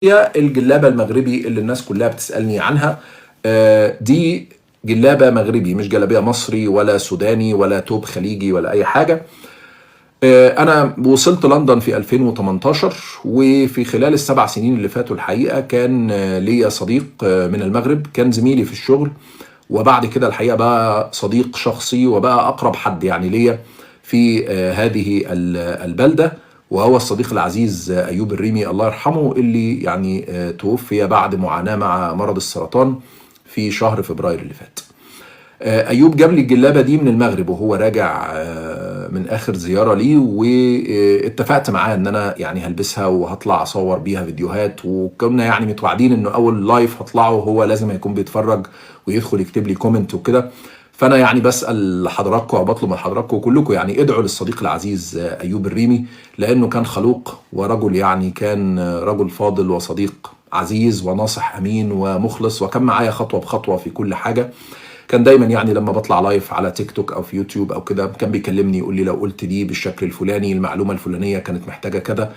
هي الجلابة المغربي اللي الناس كلها بتسألني عنها. دي جلابة مغربي، مش جلابية مصري ولا سوداني ولا توب خليجي ولا أي حاجة. أنا وصلت لندن في 2018، وفي خلال السبع سنين اللي فاتوا الحقيقة كان ليا صديق من المغرب، كان زميلي في الشغل، وبعد كده الحقيقة بقى صديق شخصي وبقى أقرب حد يعني ليا في هذه البلدة، وهو الصديق العزيز أيوب الريمي الله يرحمه، اللي يعني توفي بعد معاناة مع مرض السرطان في شهر فبراير اللي فات. أيوب جاب لي الجلابة دي من المغرب وهو راجع من آخر زيارة لي، واتفقت معاه إن أنا يعني هلبسها وهطلع أصور بيها فيديوهات، وكنا يعني متوعدين إنه أول لايف هطلعه هو لازم هيكون بيتفرج ويدخل يكتب لي كومنت وكده. فأنا يعني بسأل حضراتكم أو بطلب من حضراتكم كلكم يعني ادعوا للصديق العزيز أيوب الريمي، لأنه كان خلوق ورجل، يعني كان رجل فاضل وصديق عزيز وناصح أمين ومخلص، وكان معايا خطوة بخطوة في كل حاجة. كان دايما يعني لما بطلع لايف على تيك توك او في يوتيوب او كده كان بيكلمني يقول لي لو قلت دي بالشكل الفلاني المعلومه الفلانيه كانت محتاجه كده.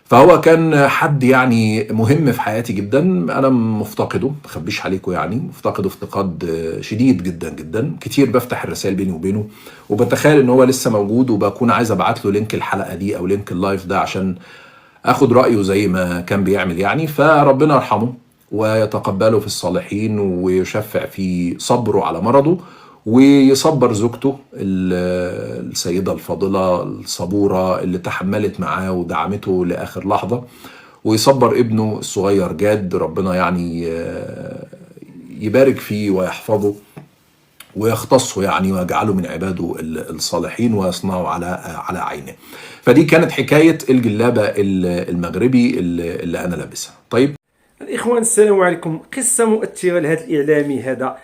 فهو كان حد يعني مهم في حياتي جدا، انا مفتقده، ما اخبيش عليكم، يعني مفتقده افتقاد شديد جدا جدا. كتير بفتح الرسائل بيني وبينه وبتخيل ان هو لسه موجود، وبكون عايز ابعت له لينك الحلقه دي او لينك اللايف ده عشان اخد رايه زي ما كان بيعمل يعني. فربنا يرحمه ويتقبله في الصالحين ويشفع في صبره على مرضه، ويصبر زوجته السيدة الفاضلة الصبورة اللي تحملت معاه ودعمته لآخر لحظة، ويصبر ابنه الصغير جاد، ربنا يعني يبارك فيه ويحفظه ويختصه يعني ويجعله من عباده الصالحين ويصنعه على عينه. فدي كانت حكاية الجلابة المغربي اللي أنا لابسها. طيب الإخوان، السلام عليكم. قصة مؤثرة لهذا الإعلامي هذا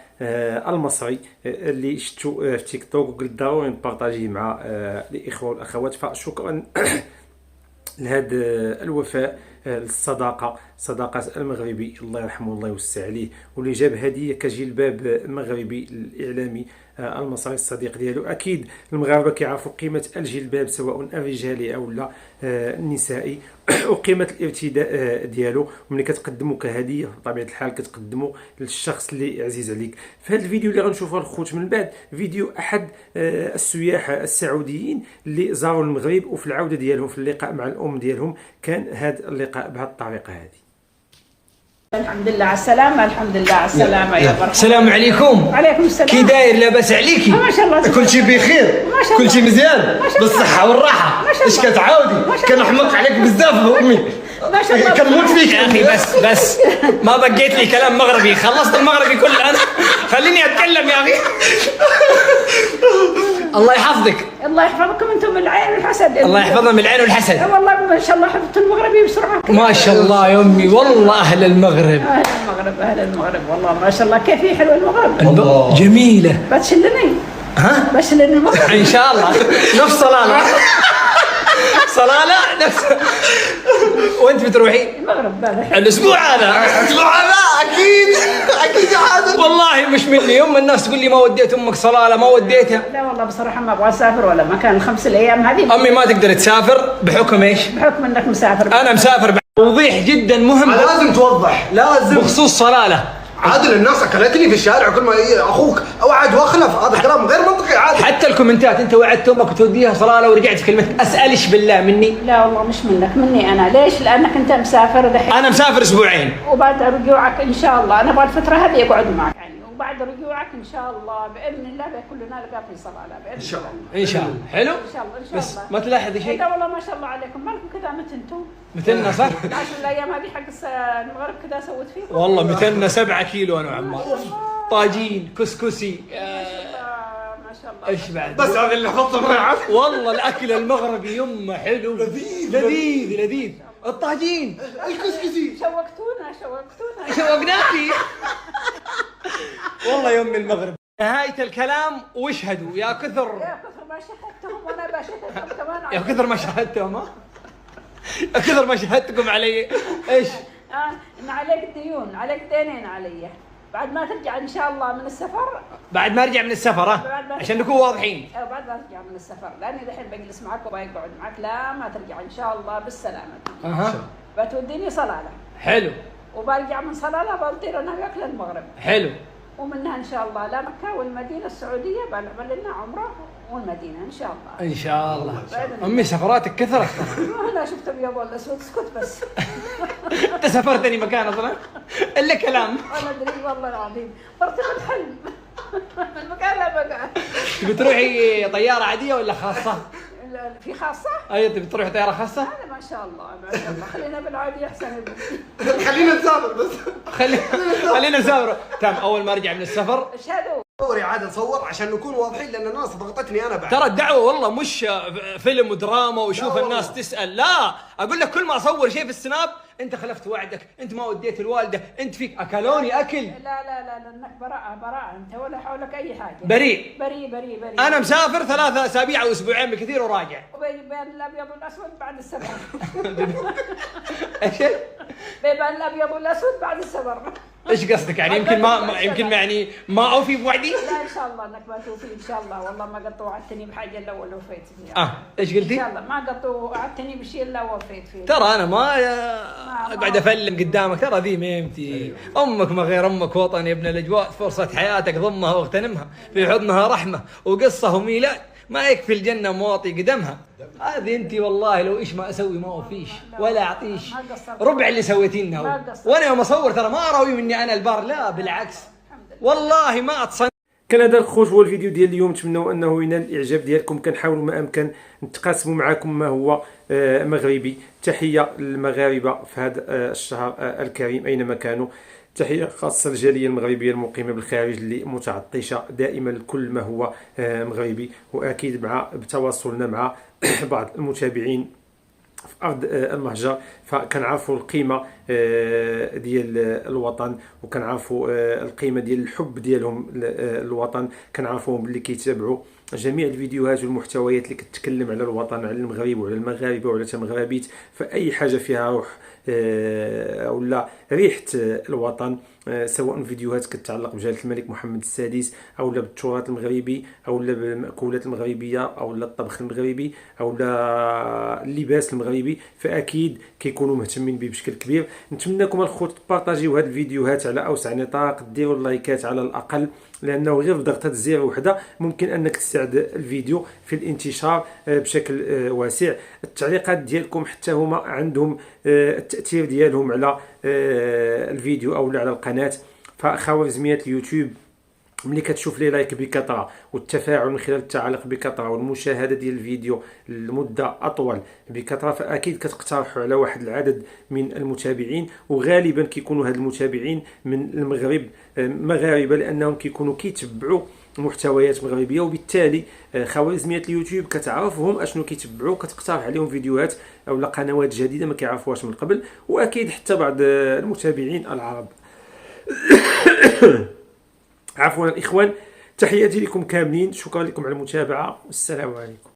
المصري اللي شفتو في تيك توك، وقلت ضروري نبارطاجيه مع الإخوة والأخوات. فشكرا لهذا الوفاء، صداقة المغربي الله يرحمه الله يوسع عليه، واللي جاب هدية كجلباب مغربي للإعلامي المصري الصديق ديالو. أكيد المغاربة كيعرفوا قيمة الجلباب سواء الرجالي أو لا النسائي، وقيمة الارتداء ديالو. وملي كتقدموا كهدية بطبيعة الحال كتقدموا للشخص اللي عزيز عليك. في هذا الفيديو اللي غنشوفوه الخوت من بعد، فيديو أحد السياح السعوديين اللي زاروا المغرب، وفي العودة ديالهم في اللقاء مع الأم ديالهم كان هذا اللقاء بهذه الطريقة هذه. الحمد لله على السلامة، الحمد لله على السلامة يا مرحبا. السلام عليكم. وعليكم السلام. كي داير؟ لاباس عليكي؟ ما شاء الله. كل شيء بخير؟ ما شاء الله. كل شيء مزيان؟ بالصحة والراحة. اش كتعاودي؟ كنحمق عليك بزاف امي. ما شاء الله. كنموت فيك يا اخي. بس ما بقيت لي كلام مغربي، خلصت المغربي كله انا. خليني اتكلم يا اخي. الله يحفظك. الله يحفظكم انتم من العين والحسد. الله يحفظنا من العين والحسد. والله ما شاء الله حفظت المغربي بسرعة. ما شاء الله يا امي، والله اهل المغرب. اهل المغرب والله ما شاء الله. كيف حلو المغرب؟ جميلة. بتشلني؟ ها؟ بشلني المغرب ان شاء الله. نفس صلالة. صلالة نفس. وانت بتروحي المغرب هذا الاسبوع هذا؟ اكيد عادل. والله مش مني، يوم الناس تقول لي ما وديت امك صلاله، ما وديتها. لا والله بصراحة ما ابغى اسافر ولا مكان الخمس الايام هذه. امي ما تقدر تسافر بحكم ايش؟ بحكم انك مسافر. انا مسافر. توضيح جدا مهم لازم توضح، لازم بخصوص صلاله. عادل الناس اكلتني في الشارع كل ما اخوك اوعد واخلف، هذا كلام غير منطقي عادل. حتى الكومنتات انت وعدت امك وتوديها صلاله ورجعت كلمه اسالش بالله مني. لا والله مش منك، مني انا. ليش؟ لانك انت مسافر دحين. انا مسافر اسبوعين، وبعد رجوعك ان شاء الله انا بعد الفتره هذه اقعد معك يعني، وبعد رجوعك ان شاء الله باذن الله كلنا نلقى في صلاله باذن ان شاء الله. الله. ان شاء الله. حلو. ان شاء الله ان شاء بس الله. ما تلاحظي شيء؟ لا والله ما شاء الله عليكم، مالكم كذا متنتم مثلنا صح؟ 10 الايام هذه حق المغرب كذا سويت فيكم. والله مثلنا 7 كيلو انا وعمار. طاجين كسكسي ما شاء الله. ايش بعد؟ بس هذا اللي حطه معك. والله الاكل المغربي يمه حلو، لذيذ. الطاجين الكسكسي شوقتونا شوقناكي. والله يم المغرب. نهاية الكلام واشهدوا يا كثر ما شهدتهم وانا بشهدهم كمان. يا كثر ما شهدتهم. يا كثر ما شهدتكم علي. ايش؟ ان عليك ديون، عليك دينين علي بعد ما ترجع ان شاء الله من السفر. بعد ما ارجع من السفر عشان نكون واضحين. بعد ما ارجع من السفر، لاني دحين بجلس معك وبقعد معك. لا ما ترجع ان شاء الله بالسلامه. بتوديني صلاله. حلو. وبرجع من صلاة بنطير انا وياك للمغرب. حلو. ومنها ان شاء الله لمكة والمدينة السعودية بنعمل لنا عمرة والمدينة ان شاء الله. ان شاء الله. امي سفراتك كثرت. انا شفت ابيض ولا اسود اسكت بس. انت سافرتني مكان اصلا الا كلام. انا ادري والله العظيم مرتي بالحلم. المكان لا بقى. تبي تروحي طياره عاديه ولا خاصه؟ في خاصة؟ اي تبي تروحي طياره خاصه؟ هذا ما شاء الله ما شاء الله خلينا بالعادي احسن. خلينا نسافر بس. خلينا نسافر. تمام اول ما ارجع من السفر اشهدوا. صوري عاد نصور عشان نكون واضحين لان الناس ضغطتني انا بعد. ترى الدعوه والله مش فيلم ودراما وشوف الناس تسال، لا اقول لك كل ما اصور شيء في السناب انت خلفت وعدك، انت ما وديت الوالده، انت فيك اكلوني اكل. لا لا لا لانك براءة انت ولا حولك اي حاجه. بريء. بريء. انا مسافر 3 أسابيع او اسبوعين بكثير وراجع. وبين الابيض والاسود بعد السفر. ايش؟ بين الابيض والاسود بعد السفر. ايش قصدك يعني؟ يمكن ما يعني ما اوفي بوعدي؟ لا ان شاء الله انك ما توفي ان شاء الله. والله ما قد وعدتني بحاجه الا ولا وفيت فيها. ايش قلتي؟ ان شاء الله ما قد وعدتني بشيء الا وفيت فيه. ترى انا ما اقعد افلم قدامك، ترى ذي ميمتي. امك ما غير امك وطن يا ابن الاجواء، فرصه حياتك ضمها واغتنمها، في حضنها رحمه وقصه وميلاد، ما يكفي الجنه مواطي قدمها. هذه انت والله لو ايش ما اسوي ما اوفيش ولا اعطيش ربع اللي سويتينه. وانا يوم اصور ترى ما اراوي مني انا البار، لا بالعكس والله ما اتصنع. كان هذا الخوش هو الفيديو ديال اليوم، نتمنوا انه ينال الاعجاب ديالكم. كنحاولوا ما امكن نتقاسموا معكم ما هو مغربي. تحيه للمغاربه في هذا الشهر الكريم اينما كانوا. تحيه خاصه للجاليه المغربيه المقيمه بالخارج اللي متعطشه دائما لكل ما هو مغربي، واكيد بتواصلنا مع بعض المتابعين في ارض المهجر فكنعرفوا القيمه ديال الوطن، وكنعرفوا القيمه ديال الحب ديالهم للوطن. كنعرفوهم باللي كيتابعوا جميع الفيديوهات والمحتويات اللي كتكلم على الوطن، على المغرب وعلى المغاربه وعلى المغاربيت. فاي حاجه فيها روح ولا ريحه الوطن، سواء فيديوهات كتتعلق بجلاله الملك محمد السادس او بالتراث المغربي او بالمأكولات المغربيه او الطبخ المغربي او اللباس المغربي، فاكيد كيكونوا مهتمين به بشكل كبير. نتمنىكم الخوت تبارطاجيو هاد الفيديوهات على اوسع نطاق، ديروا اللايكات على الاقل، لانه غير بضغطه الزر وحده ممكن انك تساعد الفيديو في الانتشار بشكل واسع. التعليقات ديالكم حتى هما عندهم التاثير ديالهم على الفيديو او على القناه. فخوارزميات اليوتيوب ملي كتشوف لي لايك بكثره والتفاعل من خلال التعليق بكثره والمشاهده ديال الفيديو لمده اطول بكثره، فاكيد كتقترحوا على واحد العدد من المتابعين، وغالبا كيكونوا هاد المتابعين من المغرب مغاربه، لانهم كيكونوا كيتبعوا محتويات مغربيه، وبالتالي خوارزميات اليوتيوب كتعرفهم اشنو كيتبعوا، كتقترح عليهم فيديوهات او قنوات جديده ما كيعرفوهاش من قبل. واكيد حتى بعض المتابعين العرب. عفوا الاخوان، تحياتي لكم كاملين، شكرا لكم على المتابعه والسلام عليكم.